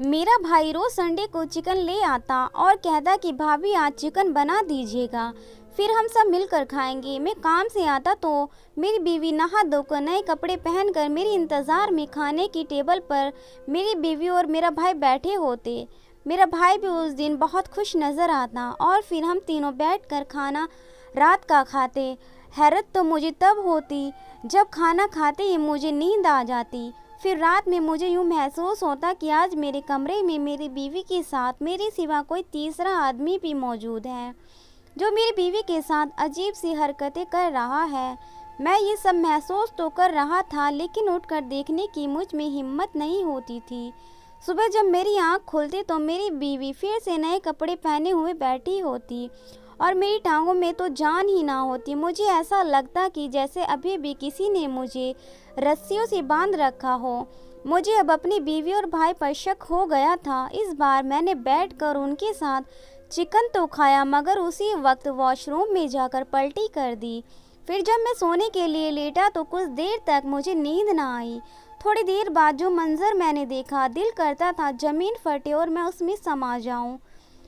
मेरा भाई रोज संडे को चिकन ले आता और कहता कि भाभी आज चिकन बना दीजिएगा, फिर हम सब मिलकर खाएंगे। मैं काम से आता तो मेरी बीवी नहा धोकर नए कपड़े पहनकर मेरे इंतज़ार में खाने की टेबल पर मेरी बीवी और मेरा भाई बैठे होते। मेरा भाई भी उस दिन बहुत खुश नज़र आता और फिर हम तीनों बैठकर खाना रात का खाते। हैरत तो मुझे तब होती जब खाना खाते ही मुझे नींद आ जाती। फिर रात में मुझे यूँ महसूस होता कि आज मेरे कमरे में मेरी बीवी के साथ मेरे सिवा कोई तीसरा आदमी भी मौजूद है, जो मेरी बीवी के साथ अजीब सी हरकतें कर रहा है। मैं ये सब महसूस तो कर रहा था, लेकिन उठकर देखने की मुझ में हिम्मत नहीं होती थी। सुबह जब मेरी आँख खुलती तो मेरी बीवी फिर से नए कपड़े पहने हुए बैठी होती और मेरी टांगों में तो जान ही ना होती। मुझे ऐसा लगता कि जैसे अभी भी किसी ने मुझे रस्सियों से बांध रखा हो। मुझे अब अपनी बीवी और भाई पर शक हो गया था। इस बार मैंने बैठकर उनके साथ चिकन तो खाया, मगर उसी वक्त वॉशरूम में जाकर पलटी कर दी। फिर जब मैं सोने के लिए लेटा तो कुछ देर तक मुझे नींद ना आई। थोड़ी देर बाद जो मंजर मैंने देखा, दिल करता था ज़मीन फटे और मैं उसमें समा जाऊं।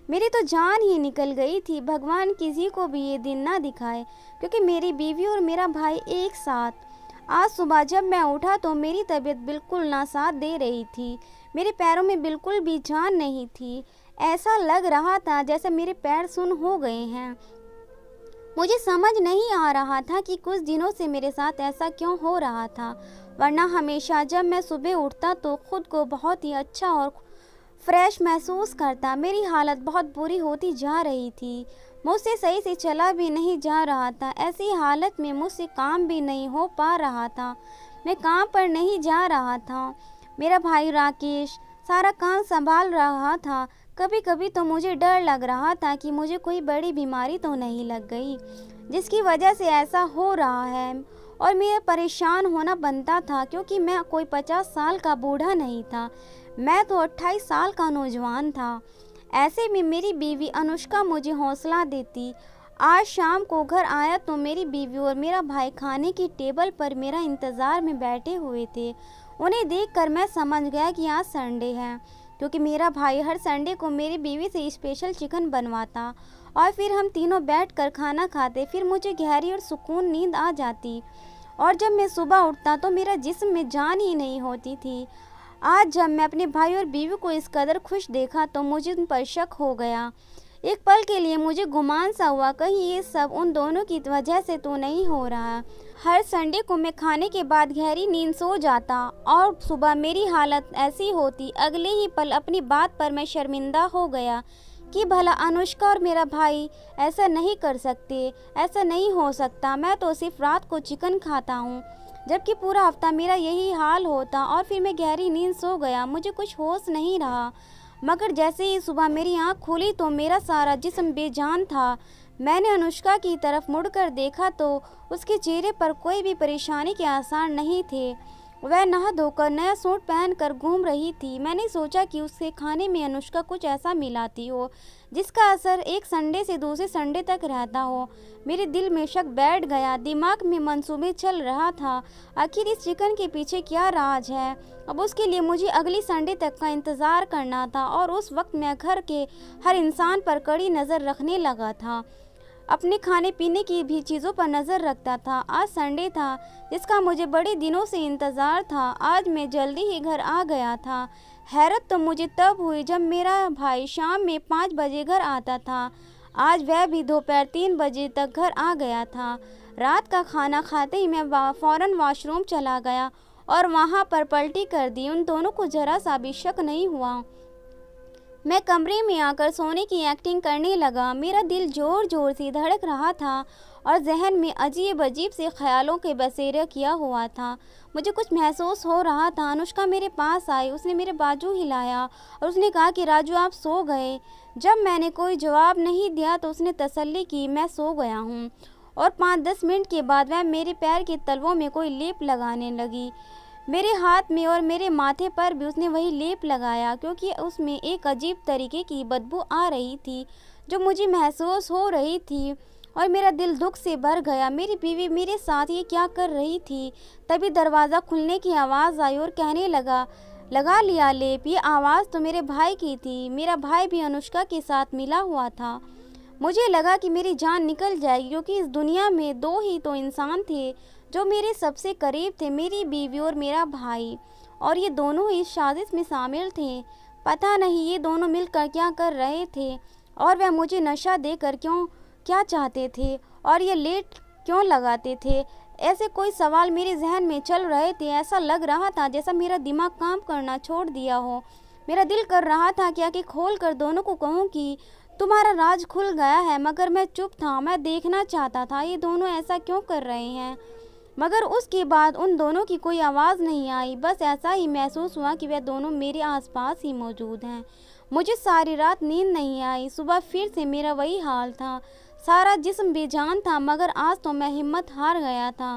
मेरी तो जान ही निकल गई थी। भगवान किसी को भी ये दिन ना दिखाए, क्योंकि मेरी बीवी और मेरा भाई एक साथ। आज सुबह जब मैं उठा तो मेरी तबीयत बिल्कुल ना साथ दे रही थी। मेरे पैरों में बिल्कुल भी जान नहीं थी। ऐसा लग रहा था जैसे मेरे पैर सुन्न हो गए हैं। मुझे समझ नहीं आ रहा था कि कुछ दिनों से मेरे साथ ऐसा क्यों हो रहा था, वरना हमेशा जब मैं सुबह उठता तो खुद को बहुत ही अच्छा और फ्रेश महसूस करता। मेरी हालत बहुत बुरी होती जा रही थी। मुझसे सही से चला भी नहीं जा रहा था। ऐसी हालत में मुझसे काम भी नहीं हो पा रहा था। मैं काम पर नहीं जा रहा था। मेरा भाई राकेश सारा काम संभाल रहा था। कभी कभी तो मुझे डर लग रहा था कि मुझे कोई बड़ी बीमारी तो नहीं लग गई, जिसकी वजह से ऐसा हो रहा है। और मेरा परेशान होना बनता था, क्योंकि मैं कोई 50 साल का बूढ़ा नहीं था, मैं तो 28 साल का नौजवान था। ऐसे में मेरी बीवी अनुष्का मुझे हौसला देती। आज शाम को घर आया तो मेरी बीवी और मेरा भाई खाने की टेबल पर मेरा इंतज़ार में बैठे हुए थे। उन्हें देखकर मैं समझ गया कि आज संडे है, क्योंकि मेरा भाई हर संडे को मेरी बीवी से स्पेशल चिकन बनवाता और फिर हम तीनों बैठकर खाना खाते। फिर मुझे गहरी और सुकून नींद आ जाती और जब मैं सुबह उठता तो मेरा जिस्म में जान ही नहीं होती थी। आज जब मैं अपने भाई और बीवी को इस कदर खुश देखा तो मुझे उन पर शक हो गया। एक पल के लिए मुझे गुमान सा हुआ, कहीं ये सब उन दोनों की वजह से तो नहीं हो रहा। हर संडे को मैं खाने के बाद गहरी नींद सो जाता और सुबह मेरी हालत ऐसी होती। अगले ही पल अपनी बात पर मैं शर्मिंदा हो गया कि भला अनुष्का और मेरा भाई ऐसा नहीं कर सकते, ऐसा नहीं हो सकता। मैं तो सिर्फ रात को चिकन खाता हूँ, जबकि पूरा हफ्ता मेरा यही हाल होता। और फिर मैं गहरी नींद सो गया। मुझे कुछ होश नहीं रहा, मगर जैसे ही सुबह मेरी आँख खुली तो मेरा सारा जिस्म बेजान था। मैंने अनुष्का की तरफ मुड़कर देखा तो उसके चेहरे पर कोई भी परेशानी के आसार नहीं थे। वह नहा धोकर नया सूट पहनकर घूम रही थी। मैंने सोचा कि उसके खाने में अनुष्का कुछ ऐसा मिलाती हो जिसका असर एक संडे से दूसरे संडे तक रहता हो। मेरे दिल में शक बैठ गया। दिमाग में मंसूबे चल रहा था, आखिर इस चिकन के पीछे क्या राज है। अब उसके लिए मुझे अगली संडे तक का इंतज़ार करना था और उस वक्त मैं घर के हर इंसान पर कड़ी नज़र रखने लगा था। अपने खाने पीने की भी चीज़ों पर नज़र रखता था। आज संडे था, जिसका मुझे बड़े दिनों से इंतज़ार था। आज मैं जल्दी ही घर आ गया था। हैरत तो मुझे तब हुई जब मेरा भाई शाम में 5 बजे घर आता था। आज वह भी दोपहर 3 बजे तक घर आ गया था। रात का खाना खाते ही मैं फ़ौरन वॉशरूम चला गया और वहाँ पर पलटी कर दी। उन दोनों को ज़रा सा भी शक नहीं हुआ। मैं कमरे में आकर सोने की एक्टिंग करने लगा। मेरा दिल ज़ोर ज़ोर से धड़क रहा था और जहन में अजीब अजीब से ख्यालों के बसेरा किया हुआ था। मुझे कुछ महसूस हो रहा था। अनुष्का मेरे पास आई, उसने मेरे बाजू हिलाया और उसने कहा कि राजू आप सो गए। जब मैंने कोई जवाब नहीं दिया तो उसने तसल्ली की मैं सो गया हूँ। और 5-10 मिनट के बाद वह मेरे पैर के तलवों में कोई लेप लगाने लगी। मेरे हाथ में और मेरे माथे पर भी उसने वही लेप लगाया, क्योंकि उसमें एक अजीब तरीके की बदबू आ रही थी जो मुझे महसूस हो रही थी और मेरा दिल दुख से भर गया। मेरी बीवी मेरे साथ ये क्या कर रही थी। तभी दरवाज़ा खुलने की आवाज़ आई और कहने लगा लिया लेप। ये आवाज़ तो मेरे भाई की थी। मेरा भाई भी अनुष्का के साथ मिला हुआ था। मुझे लगा कि मेरी जान निकल जाएगी, क्योंकि इस दुनिया में दो ही तो इंसान थे जो मेरे सबसे करीब थे, मेरी बीवी और मेरा भाई। और ये दोनों इस साजिश में शामिल थे। पता नहीं ये दोनों मिलकर क्या कर रहे थे, और वह मुझे नशा देकर क्या चाहते थे, और ये लेट क्यों लगाते थे। ऐसे कोई सवाल मेरे जहन में चल रहे थे। ऐसा लग रहा था जैसा मेरा दिमाग काम करना छोड़ दिया हो। मेरा दिल कर रहा था कि आंखें खोल कर दोनों को कहूँ कि तुम्हारा राज खुल गया है, मगर मैं चुप था। मैं देखना चाहता था ये दोनों ऐसा क्यों कर रहे हैं। मगर उसके बाद उन दोनों की कोई आवाज़ नहीं आई। बस ऐसा ही महसूस हुआ कि वह दोनों मेरे आसपास ही मौजूद हैं। मुझे सारी रात नींद नहीं आई। सुबह फिर से मेरा वही हाल था। सारा जिस्म बेजान था, मगर आज तो मैं हिम्मत हार गया था।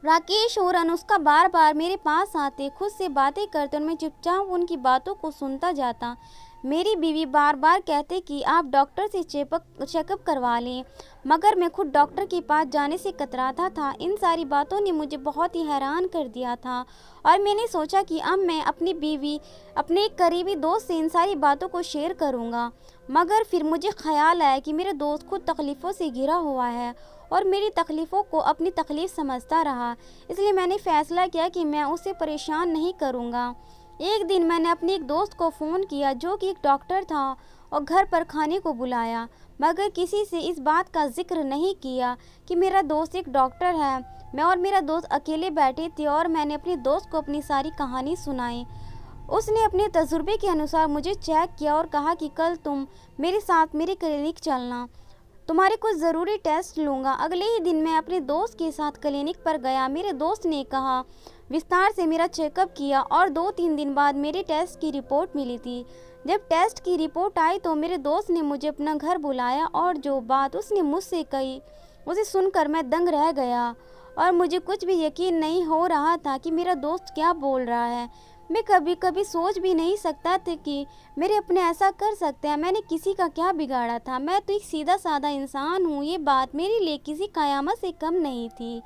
राकेश और अनुष्का बार बार मेरे पास आते, खुद से बातें करते और मैं चुपचाप उनकी बातों को सुनता जाता। मेरी बीवी बार बार कहते कि आप डॉक्टर से चेकअप करवा लें, मगर मैं खुद डॉक्टर के पास जाने से कतराता था। इन सारी बातों ने मुझे बहुत ही हैरान कर दिया था, और मैंने सोचा कि अब मैं अपनी बीवी, अपने एक करीबी दोस्त से इन सारी बातों को शेयर करूंगा। मगर फिर मुझे ख्याल आया कि मेरा दोस्त खुद तकलीफ़ों से घिरा हुआ है और मेरी तकलीफ़ों को अपनी तकलीफ़ समझता रहा। इसलिए मैंने फ़ैसला किया कि मैं उसे परेशान नहीं करूँगा। एक दिन मैंने अपने एक दोस्त को फ़ोन किया जो कि एक डॉक्टर था, और घर पर खाने को बुलाया, मगर किसी से इस बात का जिक्र नहीं किया कि मेरा दोस्त एक डॉक्टर है। मैं और मेरा दोस्त अकेले बैठे थे और मैंने अपने दोस्त को अपनी सारी कहानी सुनाई। उसने अपने तजुर्बे के अनुसार मुझे चेक किया और कहा कि कल तुम मेरे साथ मेरे क्लिनिक चलना, तुम्हारे कुछ ज़रूरी टेस्ट लूँगा। अगले ही दिन मैं अपने दोस्त के साथ क्लिनिक पर गया। मेरे दोस्त ने कहा विस्तार से मेरा चेकअप किया, और 2-3 दिन बाद मेरे टेस्ट की रिपोर्ट मिली थी। जब टेस्ट की रिपोर्ट आई तो मेरे दोस्त ने मुझे अपना घर बुलाया, और जो बात उसने मुझसे कही उसे सुनकर मैं दंग रह गया, और मुझे कुछ भी यकीन नहीं हो रहा था कि मेरा दोस्त क्या बोल रहा है। मैं कभी कभी सोच भी नहीं सकता था कि मेरे अपने ऐसा कर सकते हैं। मैंने किसी का क्या बिगाड़ा था। मैं तो एक सीधा साधा इंसान हूँ। ये बात मेरे लिए किसी कयामत से कम नहीं थी।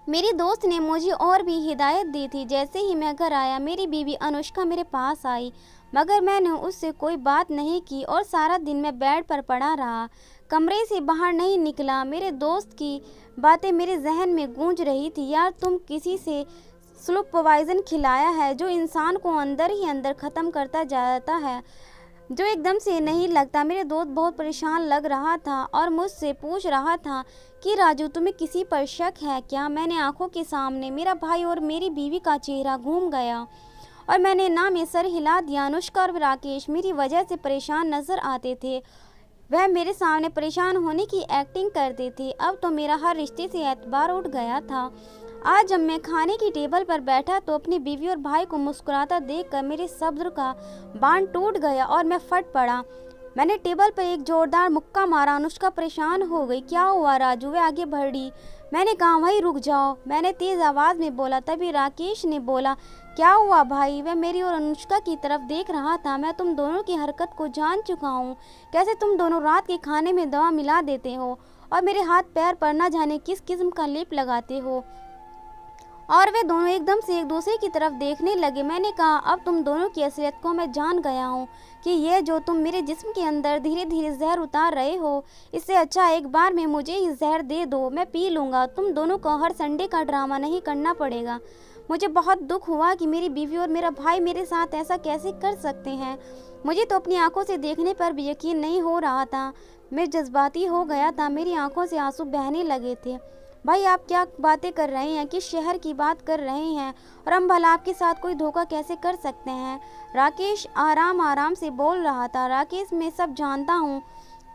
मेरी दोस्त ने मुझे और भी हिदायत दी थी। जैसे ही मैं घर आया, मेरी बीवी अनुष्का मेरे पास आई, मगर मैंने उससे कोई बात नहीं की और सारा दिन मैं बेड पर पड़ा रहा, कमरे से बाहर नहीं निकला। मेरे दोस्त की बातें मेरे जहन में गूंज रही थी। यार, तुम किसी से स्लो पॉइजन खिलाया है जो इंसान को अंदर ही अंदर ख़त्म करता जाता है, जो एकदम से नहीं लगता। मेरे दोस्त बहुत परेशान लग रहा था और मुझसे पूछ रहा था कि राजू, तुम्हें किसी पर शक है क्या। मैंने आंखों के सामने मेरा भाई और मेरी बीवी का चेहरा घूम गया और मैंने ना में सर हिला दिया। अनुष्का और राकेश मेरी वजह से परेशान नज़र आते थे। वह मेरे सामने परेशान होने की एक्टिंग करते थे। अब तो मेरा हर रिश्ते से एतबार उठ गया था। आज जब मैं खाने की टेबल पर बैठा तो अपनी बीवी और भाई को मुस्कुराता देखकर मेरे सब्र का बांध टूट गया और मैं फट पड़ा। मैंने टेबल पर एक जोरदार मुक्का मारा। अनुष्का परेशान हो गई। क्या हुआ राजू? वे आगे बढ़ी। मैंने कहा वहीं रुक जाओ, मैंने तेज़ आवाज़ में बोला। तभी राकेश ने बोला, क्या हुआ भाई? वह मेरी और अनुष्का की तरफ देख रहा था। मैं तुम दोनों की हरकत को जान चुका हूँ। कैसे तुम दोनों रात के खाने में दवा मिला देते हो और मेरे हाथ पैर पर न जाने किस किस्म का लेप लगाते हो। और वे दोनों एकदम से एक दूसरे की तरफ देखने लगे। मैंने कहा, अब तुम दोनों की असलियत को मैं जान गया हूँ कि ये जो तुम मेरे जिस्म के अंदर धीरे धीरे जहर उतार रहे हो, इससे अच्छा एक बार में मुझे ये जहर दे दो, मैं पी लूँगा। तुम दोनों को हर संडे का ड्रामा नहीं करना पड़ेगा। मुझे बहुत दुख हुआ कि मेरी बीवी और मेरा भाई मेरे साथ ऐसा कैसे कर सकते हैं। मुझे तो अपनी आंखों से देखने पर भी यकीन नहीं हो रहा था। मैं जज्बाती हो गया था। मेरी आंखों से आंसू बहने लगे थे। भाई, आप क्या बातें कर रहे हैं? किस शहर की बात कर रहे हैं? और हम भला आपके साथ कोई धोखा कैसे कर सकते हैं? राकेश आराम से बोल रहा था। राकेश, मैं सब जानता हूँ।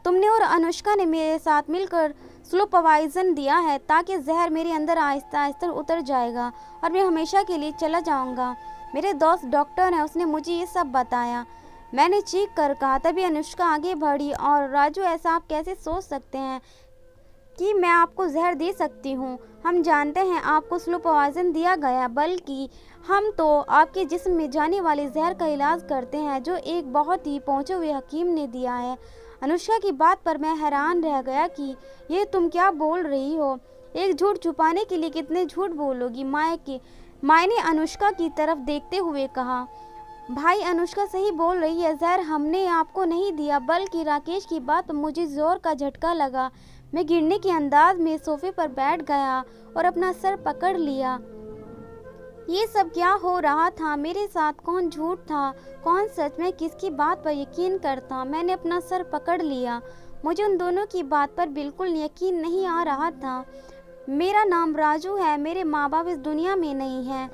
तुमने और अनुष्का ने मेरे साथ मिलकर स्लो पॉइजन दिया है ताकि जहर मेरे अंदर आहिस्ता आहिस्ता उतर जाएगा और मैं हमेशा के लिए चला जाऊँगा। मेरे दोस्त डॉक्टर हैं, उसने मुझे ये सब बताया। मैंने चीख कर कहा। तभी अनुष्का आगे बढ़ी और राजू, ऐसा आप कैसे सोच सकते हैं कि मैं आपको जहर दे सकती हूँ? हम जानते हैं आपको स्लो पॉइजन दिया गया, बल्कि हम तो आपके जिस्म में जाने वाले जहर का इलाज करते हैं जो एक बहुत ही पहुँचे हुए हकीम ने दिया है। अनुष्का की बात पर मैं हैरान रह गया कि ये तुम क्या बोल रही हो? एक झूठ छुपाने के लिए कितने झूठ बोलोगी? मायके माई ने अनुष्का की तरफ देखते हुए कहा, भाई अनुष्का सही बोल रही है, जहर हमने आपको नहीं दिया। बल्कि राकेश की बात पर मुझे जोर का झटका लगा। मैं गिरने के अंदाज में सोफे पर बैठ गया और अपना सर पकड़ लिया। ये सब क्या हो रहा था? मेरे साथ कौन झूठ था, कौन सच? मैं किसकी बात पर यकीन करता? मैंने अपना सर पकड़ लिया। मुझे उन दोनों की बात पर बिल्कुल यकीन नहीं आ रहा था। मेरा नाम राजू है, मेरे माँ बाप इस दुनिया में नहीं हैं।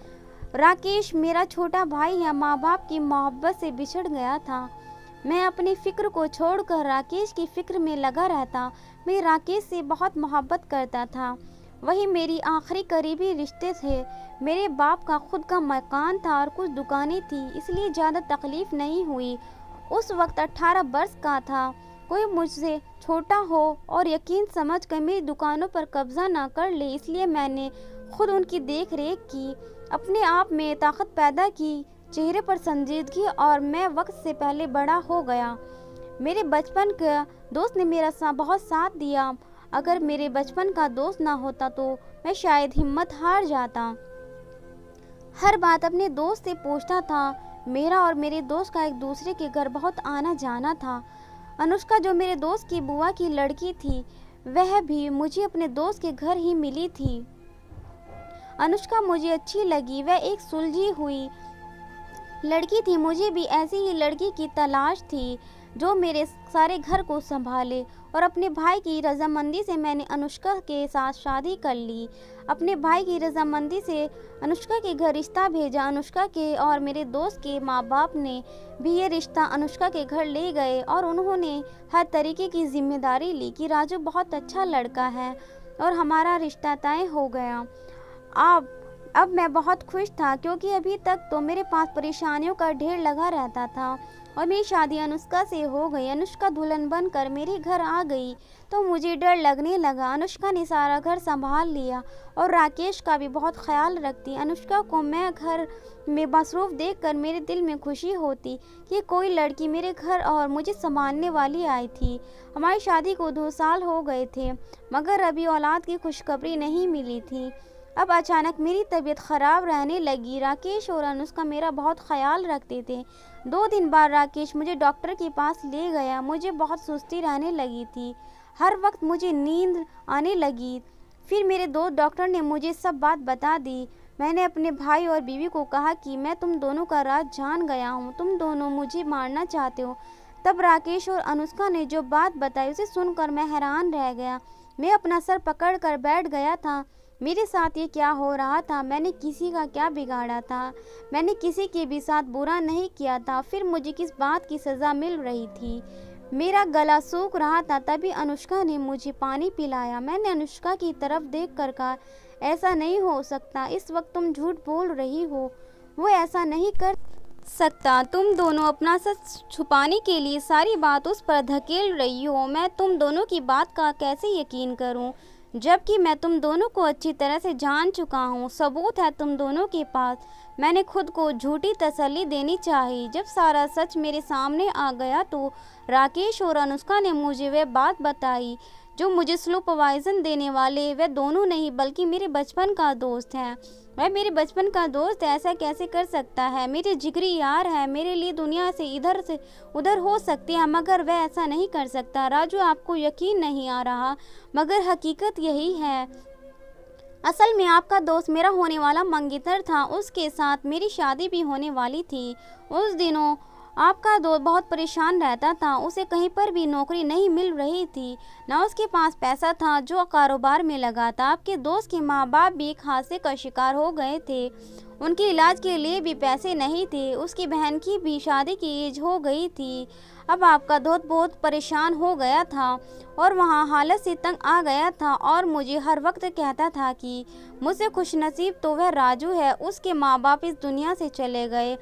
राकेश मेरा छोटा भाई है, माँ बाप की मोहब्बत से बिछड़ गया था। मैं अपनी फ़िक्र को छोड़कर राकेश की फ़िक्र में लगा रहता। मैं राकेश से बहुत मोहब्बत करता था, वही मेरी आखिरी करीबी रिश्ते थे। मेरे बाप का खुद का मकान था और कुछ दुकानें थी, इसलिए ज़्यादा तकलीफ़ नहीं हुई। उस वक्त 18 वर्ष का था। कोई मुझसे छोटा हो और यकीन समझ कर मेरी दुकानों पर कब्ज़ा ना कर ले, इसलिए मैंने खुद उनकी देख रेख की, अपने आप में ताकत पैदा की, चेहरे पर संजीदगी, और मैं वक्त से पहले बड़ा हो गया। मेरे बचपन का दोस्त ने मेरा बहुत साथ दिया। अगर मेरे बचपन का दोस्त ना होता तो मैं शायद हिम्मत हार जाता। हर बात अपने दोस्त से पूछता था। मेरा और मेरे दोस्त का एक दूसरे के घर बहुत आना जाना था। अनुष्का जो मेरे दोस्त की बुआ की लड़की थी, वह भी मुझे अपने दोस्त के घर ही मिली थी। अनुष्का मुझे अच्छी लगी। वह एक सुलझी हुई लड़की थी। मुझे भी ऐसी ही लड़की की तलाश थी जो मेरे सारे घर को संभाले, और अपने भाई की रजामंदी से मैंने अनुष्का के साथ शादी कर ली। अपने भाई की रजामंदी से अनुष्का के घर रिश्ता भेजा। अनुष्का के और मेरे दोस्त के माँ बाप ने भी ये रिश्ता अनुष्का के घर ले गए और उन्होंने हर तरीके की जिम्मेदारी ली कि राजू बहुत अच्छा लड़का है, और हमारा रिश्ता तय हो गया। अब मैं बहुत खुश था, क्योंकि अभी तक तो मेरे पास परेशानियों का ढेर लगा रहता था, और मेरी शादी अनुष्का से हो गई। अनुष्का दुल्हन बनकर मेरे घर आ गई तो मुझे डर लगने लगा। अनुष्का ने सारा घर संभाल लिया और राकेश का भी बहुत ख्याल रखती। अनुष्का को मैं घर में मसरूफ़ देखकर मेरे दिल में खुशी होती कि कोई लड़की मेरे घर और मुझे संभालने वाली आई थी। हमारी शादी को 2 साल हो गए थे, मगर अभी औलाद की खुशखबरी नहीं मिली थी। अब अचानक मेरी तबीयत ख़राब रहने लगी। राकेश और अनुष्का मेरा बहुत ख्याल रखते थे। 2 दिन बाद राकेश मुझे डॉक्टर के पास ले गया। मुझे बहुत सुस्ती रहने लगी थी, हर वक्त मुझे नींद आने लगी। फिर मेरे दोस्त डॉक्टर ने मुझे सब बात बता दी। मैंने अपने भाई और बीवी को कहा कि मैं तुम दोनों का राज जान गया हूँ, तुम दोनों मुझे मारना चाहते हो। तब राकेश और अनुष्का ने जो बात बताई उसे सुनकर मैं हैरान रह गया। मैं अपना सर पकड़ कर बैठ गया था। मेरे साथ ये क्या हो रहा था? मैंने किसी का क्या बिगाड़ा था? मैंने किसी के भी साथ बुरा नहीं किया था। फिर मुझे किस बात की सज़ा मिल रही थी? मेरा गला सूख रहा था। तभी अनुष्का ने मुझे पानी पिलाया। मैंने अनुष्का की तरफ देखकर कहा, ऐसा नहीं हो सकता, इस वक्त तुम झूठ बोल रही हो, वो ऐसा नहीं कर सकता। तुम दोनों अपना सच छुपाने के लिए सारी बात उस पर धकेल रही हो। मैं तुम दोनों की बात का कैसे यकीन करूं, जबकि मैं तुम दोनों को अच्छी तरह से जान चुका हूँ। सबूत है तुम दोनों के पास। मैंने खुद को झूठी तसल्ली देनी चाहिए। जब सारा सच मेरे सामने आ गया तो राकेश और अनुष्का ने मुझे वह बात बताई जो मुझे स्लो पॉइजन देने वाले वे दोनों नहीं बल्कि मेरे बचपन का दोस्त हैं। वह मेरे बचपन का दोस्त ऐसा कैसे कर सकता है? मेरे जिगरी यार है, मेरे लिए दुनिया से इधर से उधर हो सकती है, मगर वह ऐसा नहीं कर सकता। राजू, आपको यकीन नहीं आ रहा, मगर हकीकत यही है। असल में आपका दोस्त मेरा होने वाला मंगेतर था, उसके साथ मेरी शादी भी होने वाली थी। उस दिनों आपका दोस्त बहुत परेशान रहता था। उसे कहीं पर भी नौकरी नहीं मिल रही थी, ना उसके पास पैसा था जो कारोबार में लगा था। आपके दोस्त के माँ बाप भी एक हादसे का शिकार हो गए थे, उनके इलाज के लिए भी पैसे नहीं थे। उसकी बहन की भी शादी की एज हो गई थी। अब आपका दोस्त बहुत परेशान हो गया था और वहाँ हालत से तंग आ गया था, और मुझे हर वक्त कहता था कि मुझसे खुशनसीब तो वह राजू है। उसके माँ बाप इस दुनिया से चले गए,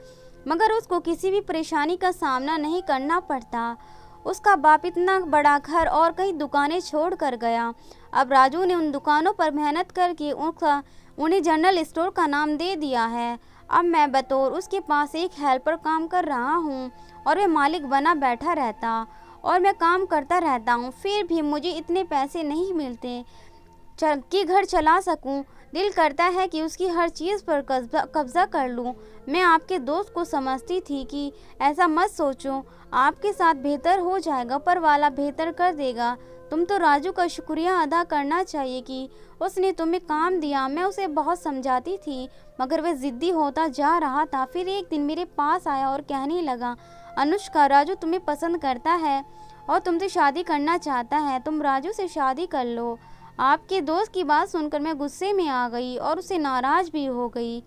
मगर उसको किसी भी परेशानी का सामना नहीं करना पड़ता। उसका बाप इतना बड़ा घर और कई दुकानें छोड़ कर गया। अब राजू ने उन दुकानों पर मेहनत करके उन्हें जनरल स्टोर का नाम दे दिया है। अब मैं बतौर उसके पास एक हेल्पर काम कर रहा हूँ और वह मालिक बना बैठा रहता और मैं काम करता रहता हूँ। फिर भी मुझे इतने पैसे नहीं मिलते। की घर चला सकूं। दिल करता है कि उसकी हर चीज़ पर कब्जा कर लूं। मैं आपके दोस्त को समझती थी कि ऐसा मत सोचो, आपके साथ बेहतर हो जाएगा, ऊपर वाला बेहतर कर देगा। तुम तो राजू का शुक्रिया अदा करना चाहिए कि उसने तुम्हें काम दिया। मैं उसे बहुत समझाती थी मगर वह ज़िद्दी होता जा रहा था। फिर एक दिन मेरे पास आया और कहने लगा, अनुष्का, राजू तुम्हें पसंद करता है और तुमसे शादी करना चाहता है, तुम राजू से शादी कर लो। आपके दोस्त की बात सुनकर मैं गुस्से में आ गई और उससे नाराज़ भी हो गई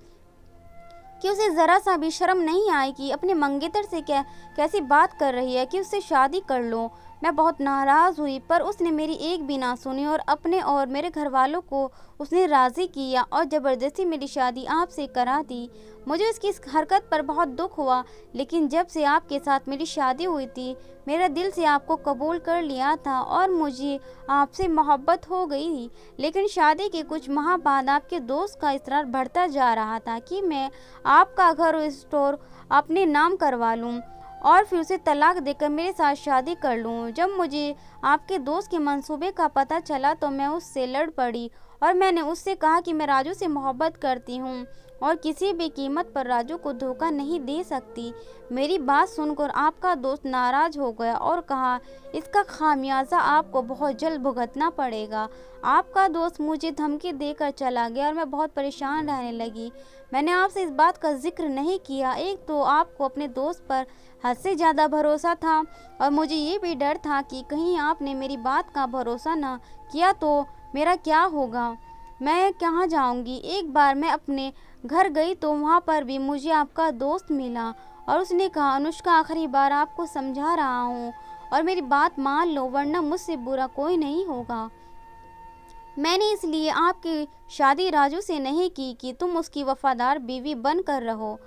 कि उसे ज़रा सा भी शर्म नहीं आई कि अपने मंगेतर से कैसी बात कर रही है कि उससे शादी कर लो। मैं बहुत नाराज़ हुई पर उसने मेरी एक भी ना सुनी और अपने और मेरे घर वालों को उसने राज़ी किया और ज़बरदस्ती मेरी शादी आपसे करा दी। मुझे उसकी इस हरकत पर बहुत दुख हुआ, लेकिन जब से आपके साथ मेरी शादी हुई थी मेरा दिल से आपको कबूल कर लिया था और मुझे आपसे मोहब्बत हो गई। लेकिन शादी के कुछ माह बाद आपके दोस्त का इसरार बढ़ता जा रहा था कि मैं आपका घर और स्टोर अपने नाम करवा लूं और फिर उसे तलाक देकर मेरे साथ शादी कर लूं। जब मुझे आपके दोस्त के मंसूबे का पता चला तो मैं उससे लड़ पड़ी और मैंने उससे कहा कि मैं राजू से मोहब्बत करती हूं और किसी भी कीमत पर राजू को धोखा नहीं दे सकती। मेरी बात सुनकर आपका दोस्त नाराज़ हो गया और कहा, इसका खामियाजा आपको बहुत जल्द भुगतना पड़ेगा। आपका दोस्त मुझे धमकी देकर चला गया और मैं बहुत परेशान रहने लगी। मैंने आपसे इस बात का जिक्र नहीं किया। एक तो आपको अपने दोस्त पर हद से ज़्यादा भरोसा था और मुझे ये भी डर था कि कहीं आपने मेरी बात का भरोसा न किया तो मेरा क्या होगा, मैं कहाँ जाऊँगी। एक बार मैं अपने घर गई तो वहाँ पर भी मुझे आपका दोस्त मिला और उसने कहा, अनुष्का, आखिरी बार आपको समझा रहा हूँ और मेरी बात मान लो वरना मुझसे बुरा कोई नहीं होगा। मैंने इसलिए आपकी शादी राजू से नहीं की कि तुम उसकी वफादार बीवी बन कर रहो।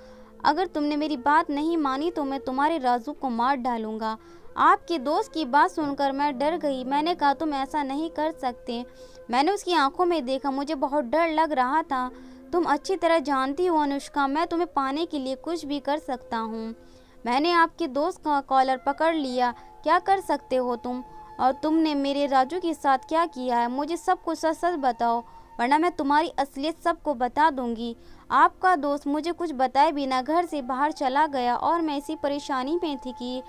अगर तुमने मेरी बात नहीं मानी तो मैं तुम्हारे राजू को मार डालूंगा। आपके दोस्त की बात सुनकर मैं डर गई। मैंने कहा, तुम ऐसा नहीं कर सकते। मैंने उसकी आंखों में देखा, मुझे बहुत डर लग रहा था। तुम अच्छी तरह जानती हो अनुष्का, मैं तुम्हें पाने के लिए कुछ भी कर सकता हूँ। मैंने आपके दोस्त का कॉलर पकड़ लिया। क्या कर सकते हो तुम? और तुमने मेरे राजू के साथ क्या किया है? मुझे सब कुछ सच सच बताओ वरना मैं तुम्हारी असलियत सबको बता दूंगी। आपका दोस्त मुझे कुछ बताए बिना घर से बाहर चला गया और मैं इसी परेशानी में थी कि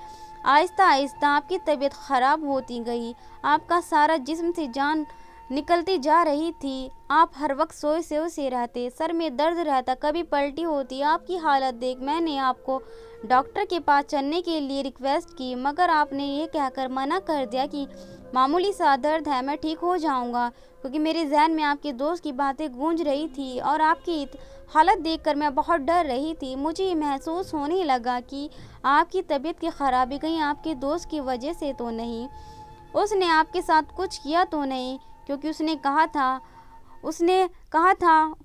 आहिस्ता आहिस्ता आपकी तबीयत ख़राब होती गई। आपका सारा जिस्म से जान निकलती जा रही थी। आप हर वक्त सोए से रहते, सर में दर्द रहता, कभी पलटी होती। आपकी हालत देख मैंने आपको डॉक्टर के पास चलने के लिए रिक्वेस्ट की मगर आपने ये कहकर मना कर दिया कि मामूली सा दर्द है, मैं ठीक हो जाऊंगा। क्योंकि मेरे जहन में आपके दोस्त की बातें गूंज रही थी और आपकी हालत देखकर मैं बहुत डर रही थी। मुझे ये महसूस होने लगा कि आपकी तबीयत की खराबी कहीं आपके दोस्त की वजह से तो नहीं, उसने आपके साथ कुछ किया तो नहीं, क्योंकि उसने कहा था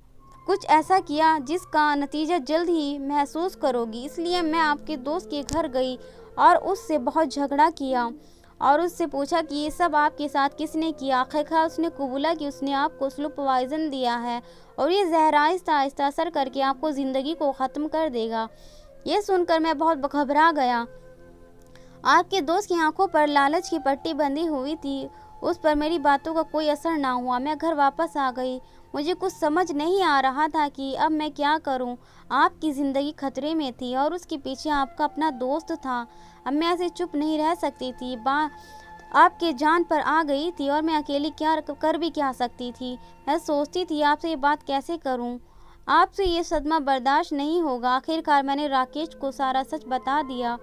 कुछ ऐसा किया जिसका नतीजा जल्द ही महसूस करोगी। इसलिए मैं आपके दोस्त के घर गई और उससे बहुत झगड़ा किया और उससे पूछा कि ये सब आपके साथ किसने किया। आखिरकार उसने कबूला कि उसने आपको स्लो पॉइजन दिया है और ये जहर आहिस्ता आहिस्ता असर करके आपको ज़िंदगी को ख़त्म कर देगा। ये सुनकर मैं बहुत घबरा गया। आपके दोस्त की आंखों पर लालच की पट्टी बंधी हुई थी, उस पर मेरी बातों का कोई असर ना हुआ। मैं घर वापस आ गई। मुझे कुछ समझ नहीं आ रहा था कि अब मैं क्या करूं। आपकी ज़िंदगी खतरे में थी और उसके पीछे आपका अपना दोस्त था। अब मैं ऐसे चुप नहीं रह सकती थी। आपके जान पर आ गई थी और मैं अकेली क्या कर भी क्या सकती थी। मैं सोचती थी आपसे ये बात कैसे करूं। आपसे ये सदमा बर्दाश्त नहीं होगा। आखिरकार मैंने राकेश को सारा सच बता दिया।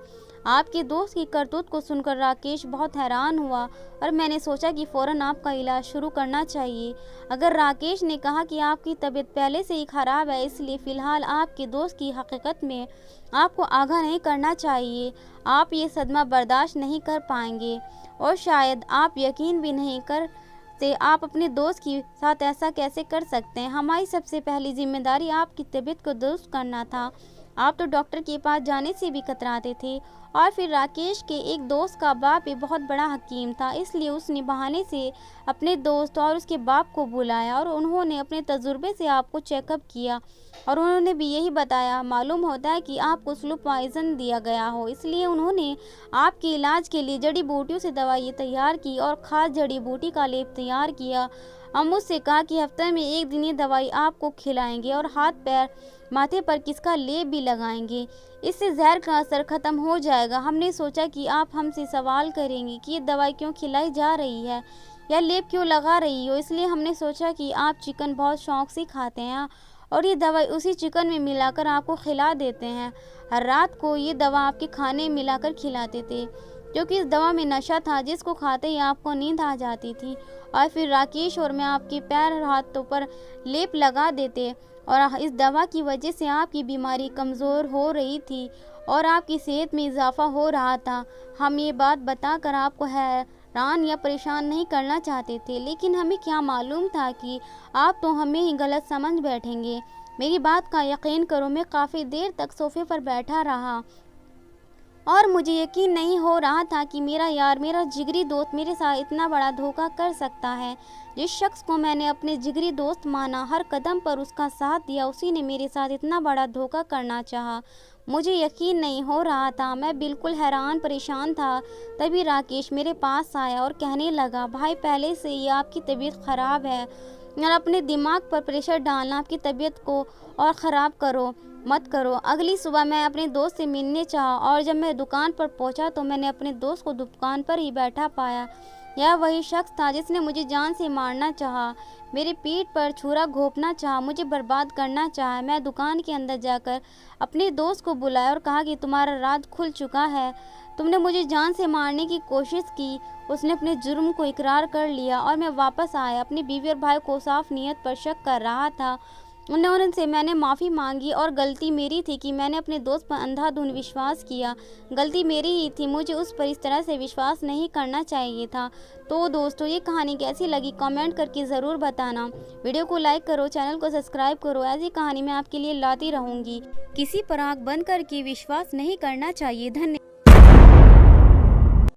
आपके दोस्त की करतूत को सुनकर राकेश बहुत हैरान हुआ और मैंने सोचा कि फ़ौरन आपका इलाज शुरू करना चाहिए। अगर राकेश ने कहा कि आपकी तबीयत पहले से ही ख़राब है, इसलिए फ़िलहाल आपके दोस्त की हकीकत में आपको आगाह नहीं करना चाहिए। आप ये सदमा बर्दाश्त नहीं कर पाएंगे और शायद आप यकीन भी नहीं करते आप अपने दोस्त के साथ ऐसा कैसे कर सकते हैं। हमारी सबसे पहली जिम्मेदारी आपकी तबीयत को दुरुस्त करना था। आप तो डॉक्टर के पास जाने से भी कतराते थे और फिर राकेश के एक दोस्त का बाप भी बहुत बड़ा हकीम था, इसलिए उसने बहाने से अपने दोस्त और उसके बाप को बुलाया और उन्होंने अपने तजुर्बे से आपको चेकअप किया और उन्होंने भी यही बताया। मालूम होता है कि आपको स्लो पॉइजन दिया गया हो, इसलिए उन्होंने आपके इलाज के लिए जड़ी बूटियों से दवाई तैयार की और ख़ास जड़ी बूटी का लेप तैयार किया और मुझसे कहा कि हफ्ते में एक दिन ये दवाई आपको खिलाएंगे और हाथ पैर माथे पर किसका लेप भी लगाएंगे। इससे जहर का असर ख़त्म हो जाएगा। हमने सोचा कि आप हमसे सवाल करेंगे कि ये दवाई क्यों खिलाई जा रही है या लेप क्यों लगा रही हो, इसलिए हमने सोचा कि आप चिकन बहुत शौक़ से खाते हैं और ये दवाई उसी चिकन में मिलाकर आपको खिला देते हैं। हर रात को ये दवा आपके खाने में मिलाकर खिलाते थे, क्योंकि इस दवा में नशा था जिसको खाते ही आपको नींद आ जाती थी। और फिर राकेश और मैं आपके पैर और हाथों पर लेप लगा देते और इस दवा की वजह से आपकी बीमारी कमज़ोर हो रही थी और आपकी सेहत में इजाफा हो रहा था। हम ये बात बताकर आपको हैरान या परेशान नहीं करना चाहते थे, लेकिन हमें क्या मालूम था कि आप तो हमें ही गलत समझ बैठेंगे। मेरी बात का यकीन करो, मैं काफ़ी देर तक सोफे पर बैठा रहा और मुझे यकीन नहीं हो रहा था कि मेरा यार, मेरा जिगरी दोस्त मेरे साथ इतना बड़ा धोखा कर सकता है। जिस शख्स को मैंने अपने जिगरी दोस्त माना, हर कदम पर उसका साथ दिया, उसी ने मेरे साथ इतना बड़ा धोखा करना चाहा। मुझे यकीन नहीं हो रहा था, मैं बिल्कुल हैरान परेशान था। तभी राकेश मेरे पास आया और कहने लगा, भाई पहले से ही आपकी तबीयत ख़राब है और अपने दिमाग पर प्रेशर डालना आपकी तबीयत को और ख़राब मत करो। अगली सुबह मैं अपने दोस्त से मिलने चाहा और जब मैं दुकान पर पहुंचा तो मैंने अपने दोस्त को दुकान पर ही बैठा पाया। यह वही शख्स था जिसने मुझे जान से मारना चाहा, मेरी पीठ पर छुरा घोंपना चाहा, मुझे बर्बाद करना चाहा। मैं दुकान के अंदर जाकर अपने दोस्त को बुलाया और कहा कि तुम्हारा राज खुल चुका है, तुमने मुझे जान से मारने की कोशिश की। उसने अपने जुर्म को इकरार कर लिया और मैं वापस आया। अपनी बीवी और भाई को साफ नीयत पर शक कर रहा था। उनसे मैंने माफ़ी मांगी और गलती मेरी थी कि मैंने अपने दोस्त पर अंधाधुंध विश्वास किया। गलती मेरी ही थी, मुझे उस पर इस तरह से विश्वास नहीं करना चाहिए था। तो दोस्तों, ये कहानी कैसी लगी कमेंट करके ज़रूर बताना। वीडियो को लाइक करो, चैनल को सब्सक्राइब करो, ऐसी कहानी मैं आपके लिए लाती रहूँगी। किसी पर आँख बंद करके विश्वास नहीं करना चाहिए। धन्यवाद।